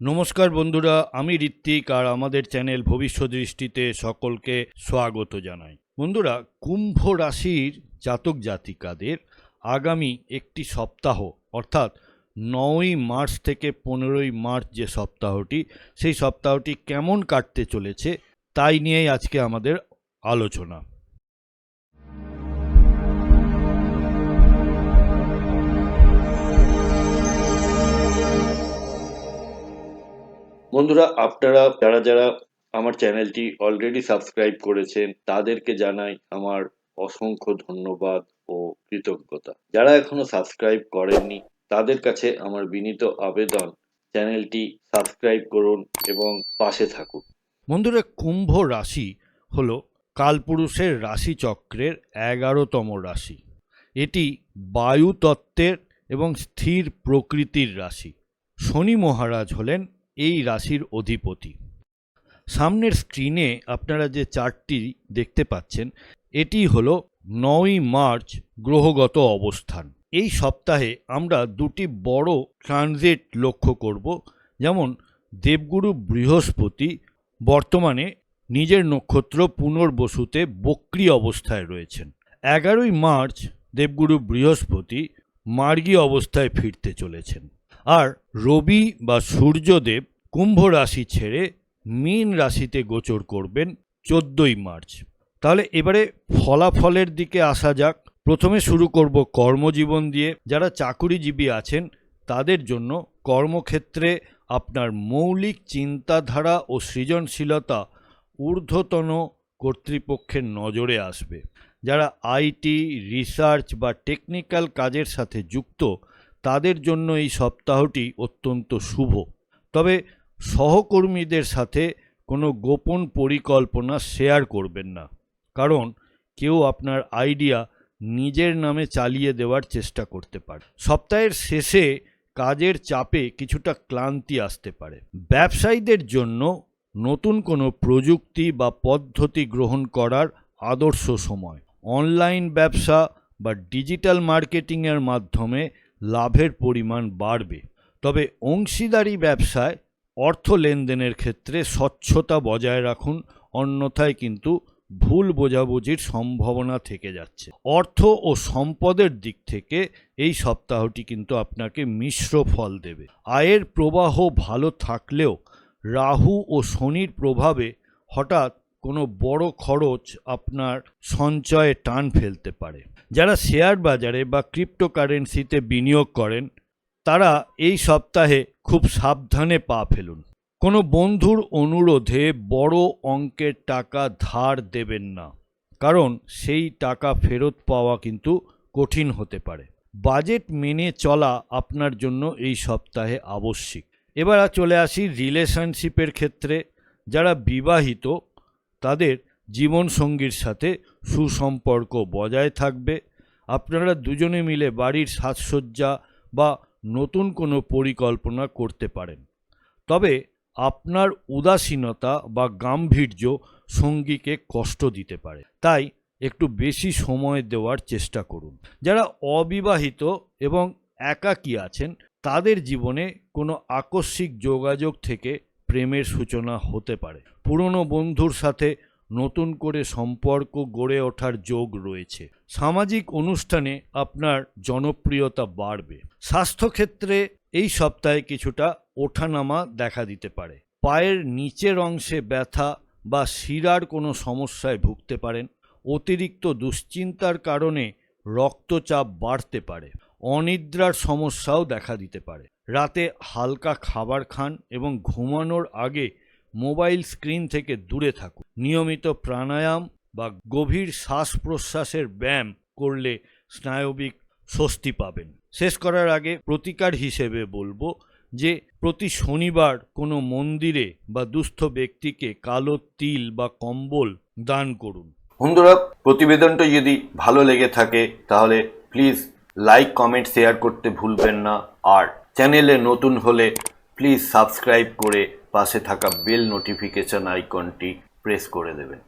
নমস্কার বন্ধুরা, আমি ঋত্বিক আর আমাদের চ্যানেল ভবিষ্যৎ দৃষ্টিতে সকলকে স্বাগত জানাই। বন্ধুরা, কুম্ভ রাশির জাতক জাতিকাদের আগামী একটি সপ্তাহ অর্থাৎ 9ই মার্চ থেকে 15ই মার্চ যে সপ্তাহটি, সেই সপ্তাহটি কেমন কাটতে চলেছে তাই নিয়েই আজকে আমাদের আলোচনা। বন্ধুরা, আপনারা যারা আমার চ্যানেলটি অলরেডি সাবস্ক্রাইব করেছেন তাদেরকে জানাই আমার অসংখ্য ধন্যবাদ ও কৃতজ্ঞতা। যারা এখনো সাবস্ক্রাইব করেননি তাদের কাছে আমার বিনীত আবেদন, চ্যানেলটি সাবস্ক্রাইব করুন এবং পাশে থাকুন। বন্ধুরা, কুম্ভ রাশি হলো কালপুরুষের রাশিচক্রের 11তম রাশি। এটি বায়ু তত্ত্বের এবং স্থির প্রকৃতির রাশি। শনি মহারাজ হলেন এই রাশির অধিপতি। সামনের স্ক্রিনে আপনারা যে চার্টটি দেখতে পাচ্ছেন, এটি হলো 9ই মার্চ গ্রহগত অবস্থান। এই সপ্তাহে আমরা দুটি বড় ট্রানজিট লক্ষ্য করব। যেমন দেবগুরু বৃহস্পতি বর্তমানে নিজের নক্ষত্র পুনর্বসুতে বক্রী অবস্থায় রয়েছেন। 11ই মার্চ দেবগুরু বৃহস্পতি মার্গী অবস্থায় ফিরতে চলেছেন। আর রবি বা সূর্যদেব কুম্ভ রাশি ছেড়ে মীন রাশিতে গোচর করবেন 14ই মার্চ। তাহলে এবারে ফলাফলের দিকে আসা যাক। প্রথমে শুরু করব কর্মজীবন দিয়ে। যারা চাকুরিজীবী আছেন তাদের জন্য কর্মক্ষেত্রে আপনার মৌলিক চিন্তাধারা ও সৃজনশীলতা ঊর্ধ্বতন কর্তৃপক্ষের নজরে আসবে। যারা আইটি, রিসার্চ বা টেকনিক্যাল কাজের সাথে যুক্ত তাদের জন্য এই সপ্তাহটি অত্যন্ত শুভ। তবে সহকর্মীদের সাথে কোনো গোপন পরিকল্পনা শেয়ার করবেন না, কারণ কেউ আপনার আইডিয়া নিজের নামে চালিয়ে দেওয়ার চেষ্টা করতে পারে। সপ্তাহের শেষে কাজের চাপে কিছুটা ক্লান্তি আসতে পারে। ব্যবসায়ীদের জন্য নতুন কোনো প্রযুক্তি বা পদ্ধতি গ্রহণ করার আদর্শ সময়। অনলাইন ব্যবসা বা ডিজিটাল মার্কেটিংয়ের মাধ্যমে লাভের পরিমাণ বাড়বে। তবে অংশীদারি ব্যবসায় অর্থ লেনদেনের ক্ষেত্রে স্বচ্ছতা বজায় রাখুন, অন্যথায় কিন্তু ভুল বোঝাবুঝির সম্ভাবনা থেকে যাচ্ছে। অর্থ ও সম্পদের দিক থেকে এই সপ্তাহটি কিন্তু আপনাকে মিশ্র ফল দেবে। আয়ের প্রবাহ ভালো থাকলেও রাহু ও শনির প্রভাবে হঠাৎ কোনো বড় খরচ আপনার সঞ্চয়ে টান ফেলতে পারে। যারা শেয়ার বাজারে বা ক্রিপ্টোকারেন্সিতে বিনিয়োগ করেন তারা এই সপ্তাহে খুব সাবধানে পা ফেলুন। কোনো বন্ধুর অনুরোধে বড় অঙ্কের টাকা ধার দেবেন না, কারণ সেই টাকা ফেরত পাওয়া কিন্তু কঠিন হতে পারে। বাজেট মেনে চলা আপনার জন্য এই সপ্তাহে আবশ্যিক। এবার চলে আসি রিলেশনশিপের ক্ষেত্রে। যারা বিবাহিত তাদের জীবনসঙ্গীর সাথে সুসম্পর্ক বজায় থাকবে। আপনারা দুজনে মিলে বাড়ির সাজসজ্জা বা নতুন কোনো পরিকল্পনা করতে পারেন। তবে আপনার উদাসীনতা বা গাম্ভীর্য সঙ্গীকে কষ্ট দিতে পারে, তাই একটু বেশি সময় দেওয়ার চেষ্টা করুন। যারা অবিবাহিত এবং একাকী আছেন তাদের জীবনে কোনো আকস্মিক যোগাযোগ থেকে প্রেমের সূচনা হতে পারে। পুরনো বন্ধুর সাথে নতুন করে সম্পর্ক গড়ে ওঠার যোগ রয়েছে। সামাজিক অনুষ্ঠানে আপনার জনপ্রিয়তা বাড়বে। স্বাস্থ্যক্ষেত্রে এই সপ্তাহে কিছুটা ওঠানামা দেখা দিতে পারে। পায়ের নিচের অংশে ব্যথা বা শিরার কোনো সমস্যায় ভুগতে পারেন। অতিরিক্ত দুশ্চিন্তার কারণে রক্তচাপ বাড়তে পারে। অনিদ্রার সমস্যাও দেখা দিতে পারে। রাতে হালকা খাবার খান এবং ঘুমানোর আগে মোবাইল স্ক্রিন থেকে দূরে থাকুন। নিয়মিত প্রাণায়াম বা গভীর শ্বাস প্রশ্বাসের ব্যায়াম করলে স্নায়বিক স্বস্তি পাবেন। শেষ করার আগে প্রতিকার হিসেবে বলবো যে প্রতি শনিবার কোনো মন্দিরে বা দুস্থ ব্যক্তিকে কালো তিল বা কম্বল দান করুন। বন্ধুরা, প্রতিবেদনটা যদি ভালো লেগে থাকে তাহলে প্লিজ লাইক, কমেন্ট, শেয়ার করতে ভুলবেন না। আর চ্যানেলে নতুন হলে প্লিজ সাবস্ক্রাইব করে পাশে থাকা বেল নোটিফিকেশন আইকনটি প্রেস করে দেবেন।